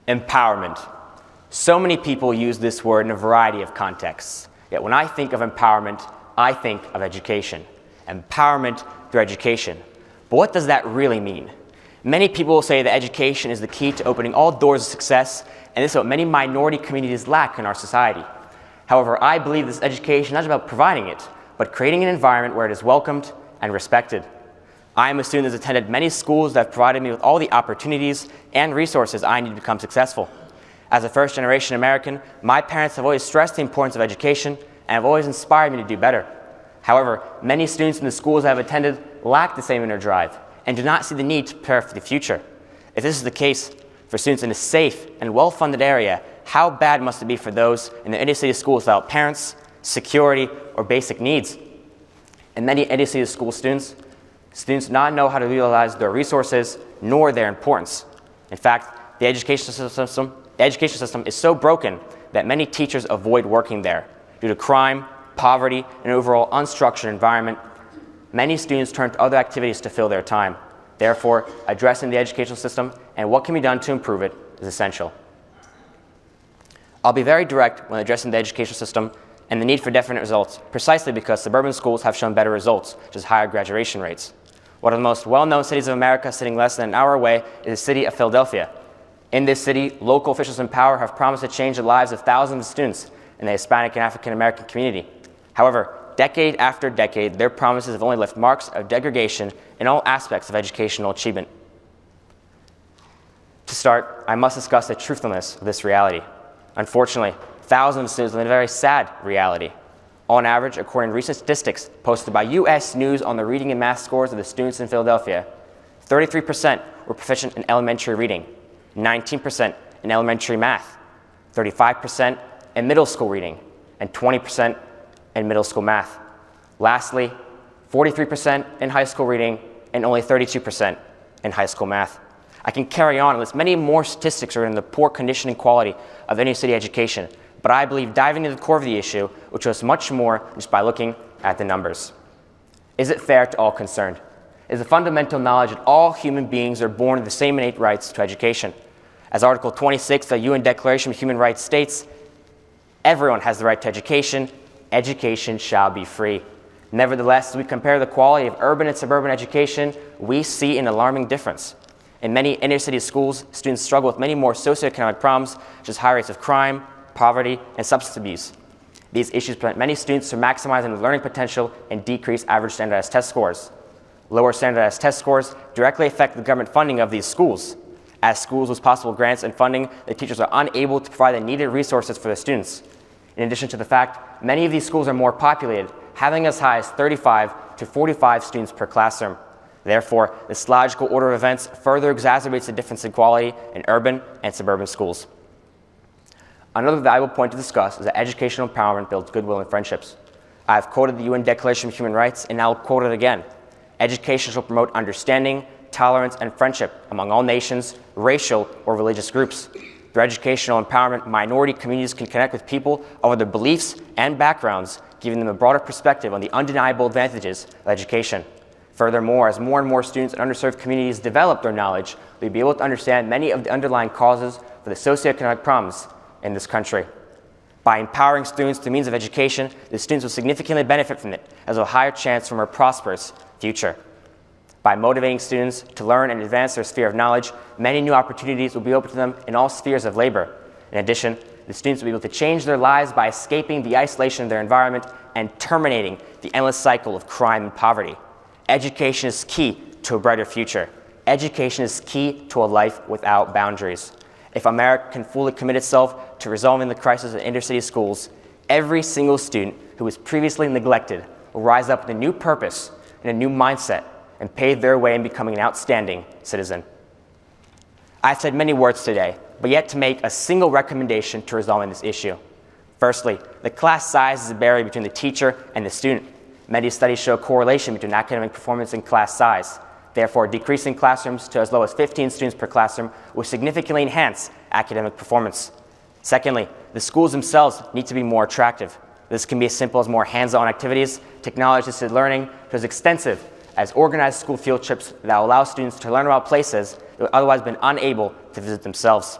Empowerment. So many people use this word in a variety of contexts. Yet when I think of empowerment, I think of education. Empowerment through education. But what does that really mean? Many people will say that education is the key to opening all doors of success, and this is what many minority communities lack in our society. However, I believe this education is not about providing it, but creating an environment where it is welcomed and respected. I am a student that has attended many schools that have provided me with all the opportunities and resources I need to become successful. As a first-generation American, my parents have always stressed the importance of education and have always inspired me to do better. However, many students in the schools I have attended lack the same inner drive and do not see the need to prepare for the future. If this is the case for students in a safe and well-funded area, how bad must it be for those in the inner-city schools without parents, security, or basic needs? And many inner-city school students do not know how to utilize their resources nor their importance. In fact, the education system is so broken that many teachers avoid working there. Due to crime, poverty, and overall unstructured environment, many students turn to other activities to fill their time. Therefore, addressing the educational system and what can be done to improve it is essential. I'll be very direct when addressing the educational system and the need for definite results, precisely because suburban schools have shown better results, such as higher graduation rates. One of the most well-known cities of America, sitting less than an hour away, is the city of Philadelphia. In this city, local officials in power have promised to change the lives of thousands of students in the Hispanic and African American community. However, decade after decade, their promises have only left marks of degradation in all aspects of educational achievement. To start, I must discuss the truthfulness of this reality. Unfortunately, thousands of students live in a very sad reality. On average, according to recent statistics posted by U.S. News on the reading and math scores of the students in Philadelphia, 33% were proficient in elementary reading, 19% in elementary math, 35% in middle school reading, and 20% in middle school math. Lastly, 43% in high school reading and only 32% in high school math. I can carry on and list many more statistics regarding the poor condition and quality of inner city education, but I believe diving into the core of the issue will show us much more just by looking at the numbers. Is it fair to all concerned? Is the fundamental knowledge that all human beings are born with the same innate rights to education? As Article 26 of the UN Declaration of Human Rights states, everyone has the right to education. Education shall be free. Nevertheless, as we compare the quality of urban and suburban education, we see an alarming difference. In many inner-city schools, students struggle with many more socioeconomic problems, such as high rates of crime, poverty, and substance abuse. These issues prevent many students from maximizing their learning potential and decrease average standardized test scores. Lower standardized test scores directly affect the government funding of these schools. As schools lose possible grants and funding, the teachers are unable to provide the needed resources for their students. In addition to the fact, many of these schools are more populated, having as high as 35 to 45 students per classroom. Therefore, this logical order of events further exacerbates the difference in quality in urban and suburban schools. Another valuable point to discuss is that educational empowerment builds goodwill and friendships. I have quoted the UN Declaration of Human Rights, and I'll quote it again. Education shall promote understanding, tolerance, and friendship among all nations, racial, or religious groups. Through educational empowerment, minority communities can connect with people of other beliefs and backgrounds, giving them a broader perspective on the undeniable advantages of education. Furthermore, as more and more students in underserved communities develop their knowledge, they'll be able to understand many of the underlying causes for the socioeconomic problems in this country. By empowering students through means of education, the students will significantly benefit from it, as a higher chance for a more prosperous future. By motivating students to learn and advance their sphere of knowledge, many new opportunities will be open to them in all spheres of labor. In addition, the students will be able to change their lives by escaping the isolation of their environment and terminating the endless cycle of crime and poverty. Education is key to a brighter future. Education is key to a life without boundaries. If America can fully commit itself to resolving the crisis in inner-city schools, every single student who was previously neglected will rise up with a new purpose and a new mindset and pave their way in becoming an outstanding citizen. I've said many words today, but yet to make a single recommendation to resolving this issue. Firstly, the class size is a barrier between the teacher and the student. Many studies show a correlation between academic performance and class size. Therefore, decreasing classrooms to as low as 15 students per classroom will significantly enhance academic performance. Secondly, the schools themselves need to be more attractive. This can be as simple as more hands-on activities, technology-assisted learning, to as extensive as organized school field trips that allow students to learn about places that would otherwise have been unable to visit themselves.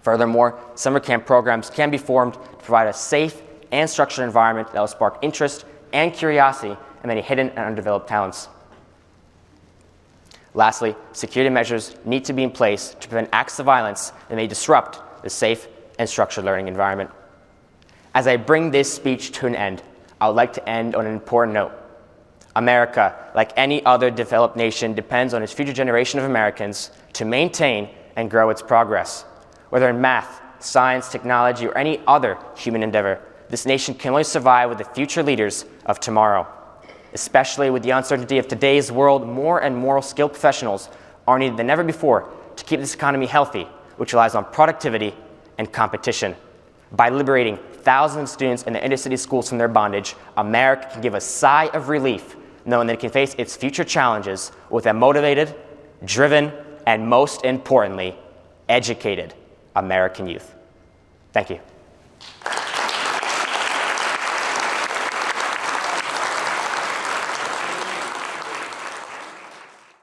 Furthermore, summer camp programs can be formed to provide a safe and structured environment that will spark interest and curiosity in many hidden and undeveloped talents. Lastly, security measures need to be in place to prevent acts of violence that may disrupt the safe and structured learning environment. As I bring this speech to an end, I would like to end on an important note. America, like any other developed nation, depends on its future generation of Americans to maintain and grow its progress. Whether in math, science, technology, or any other human endeavor, this nation can only survive with the future leaders of tomorrow. Especially with the uncertainty of today's world, more and more skilled professionals are needed than ever before to keep this economy healthy, which relies on productivity and competition. By liberating thousands of students in the inner-city schools from their bondage, America can give a sigh of relief knowing that it can face its future challenges with a motivated, driven, and most importantly, educated American youth. Thank you.